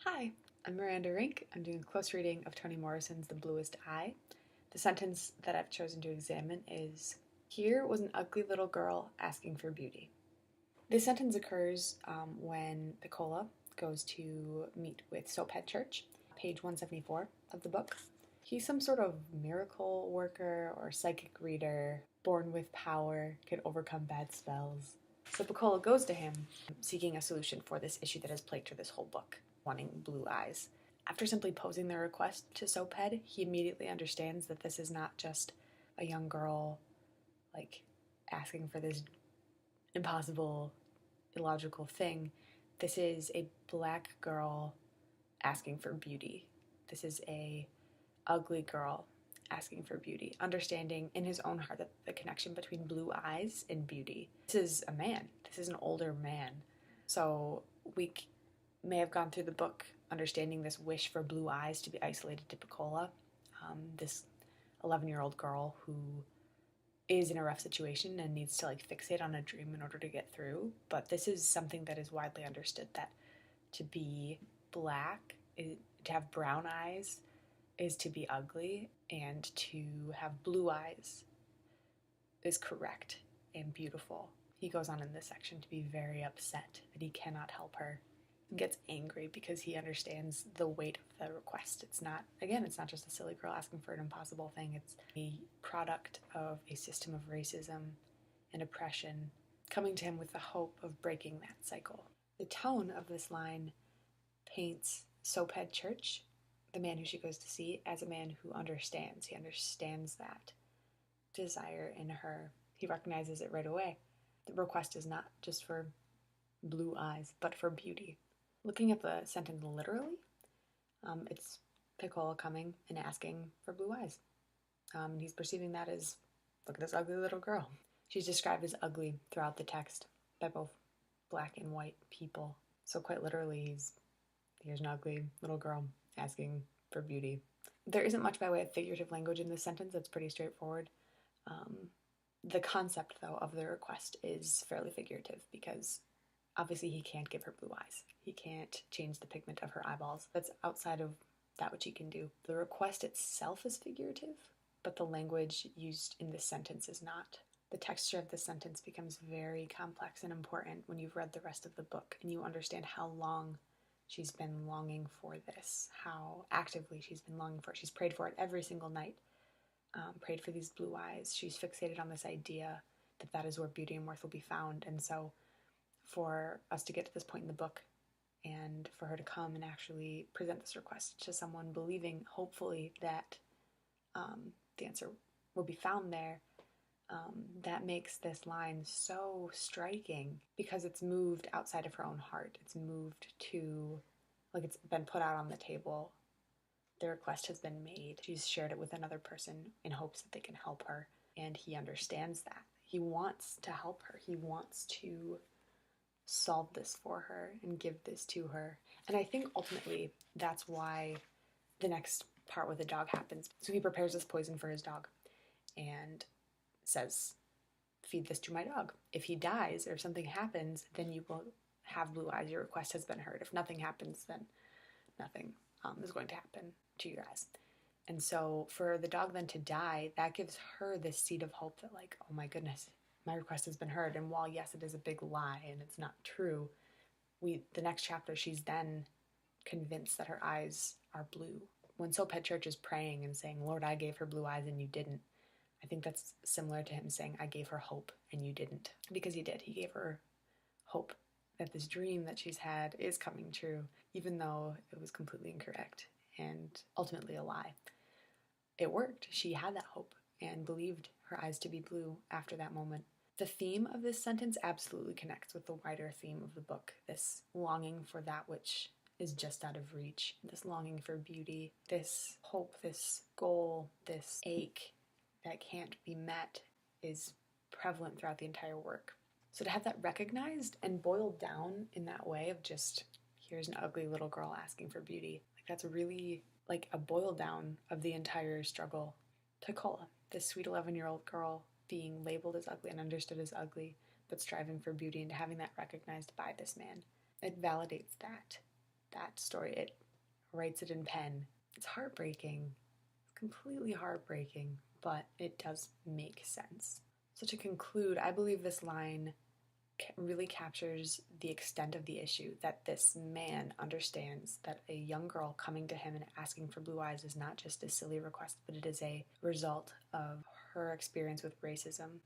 Hi, I'm Miranda Rink. I'm doing a close reading of Toni Morrison's The Bluest Eye. The sentence that I've chosen to examine is, "Here was an ugly little girl asking for beauty." This sentence occurs when Piccola goes to meet with Soaphead Church, page 174 of the book. He's some sort of miracle worker or psychic reader, born with power, can overcome bad spells. So Piccola goes to him, seeking a solution for this issue that has plagued her this whole book, wanting blue eyes. After simply posing the request to Soaphead, he immediately understands that this is not just a young girl, asking for this impossible, illogical thing. This is a black girl asking for beauty. This is a ugly girl asking for beauty, understanding in his own heart that the connection between blue eyes and beauty. This is a man. This is an older man. So we may have gone through the book understanding this wish for blue eyes to be isolated to Piccola, this 11-year-old girl who is in a rough situation and needs to fixate on a dream in order to get through. But this is something that is widely understood, that to be black, to have brown eyes, is to be ugly, and to have blue eyes is correct and beautiful. He goes on in this section to be very upset that he cannot help her, and gets angry because he understands the weight of the request. It's not just a silly girl asking for an impossible thing. It's a product of a system of racism and oppression coming to him with the hope of breaking that cycle. The tone of this line paints Soaphead Church, the man who she goes to see, as a man who understands. He understands that desire in her. He recognizes it right away. The request is not just for blue eyes, but for beauty. Looking at the sentence literally, it's Piccola coming and asking for blue eyes. And he's perceiving that as, look at this ugly little girl. She's described as ugly throughout the text by both black and white people. So quite literally, here's an ugly little girl asking for beauty. There isn't much by way of figurative language in this sentence. That's pretty straightforward. The concept, though, of the request is fairly figurative, because obviously he can't give her blue eyes. He can't change the pigment of her eyeballs. That's outside of that which he can do. The request itself is figurative, but the language used in this sentence is not. The texture of this sentence becomes very complex and important when you've read the rest of the book and you understand how long she's been longing for this, how actively she's been longing for it. She's prayed for it every single night, prayed for these blue eyes. She's fixated on this idea that that is where beauty and worth will be found. And so for us to get to this point in the book and for her to come and actually present this request to someone, believing hopefully that the answer will be found there, that makes this line so striking, because it's moved outside of her own heart. It's moved to, it's been put out on the table. The request has been made. She's shared it with another person in hopes that they can help her, and he understands that. He wants to help her. He wants to solve this for her and give this to her. And I think ultimately that's why the next part with the dog happens. So he prepares this poison for his dog and says, feed this to my dog. If he dies or if something happens, then you will have blue eyes. Your request has been heard. If nothing happens, then nothing is going to happen to your eyes. And so for the dog then to die, that gives her this seed of hope that, oh my goodness, my request has been heard. And while, yes, it is a big lie and it's not true, the next chapter, she's then convinced that her eyes are blue. When Soaphead Church is praying and saying, Lord, I gave her blue eyes and you didn't, I think that's similar to him saying, I gave her hope and you didn't. Because he did. He gave her hope that this dream that she's had is coming true, even though it was completely incorrect and ultimately a lie. It worked. She had that hope and believed her eyes to be blue after that moment. The theme of this sentence absolutely connects with the wider theme of the book, this longing for that which is just out of reach, this longing for beauty, this hope, this goal, this ache that can't be met is prevalent throughout the entire work. So to have that recognized and boiled down in that way of just, here's an ugly little girl asking for beauty, that's really a boil down of the entire struggle. Piccola, this sweet 11-year-old girl being labeled as ugly and understood as ugly, but striving for beauty, and having that recognized by this man. It validates that that story. It writes it in pen. It's heartbreaking. It's completely heartbreaking, but it does make sense. So to conclude, I believe this line really captures the extent of the issue, that this man understands that a young girl coming to him and asking for blue eyes is not just a silly request, but it is a result of her experience with racism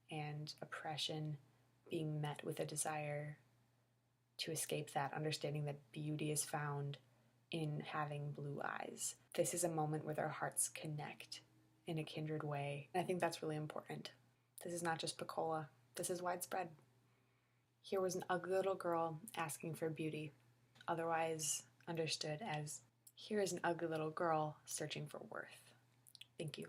and oppression being met with a desire to escape that, understanding that beauty is found in having blue eyes. This is a moment where their hearts connect in a kindred way, and I think that's really important. This is not just Pecola, this is widespread. Here was an ugly little girl asking for beauty, otherwise understood as, here is an ugly little girl searching for worth. Thank you.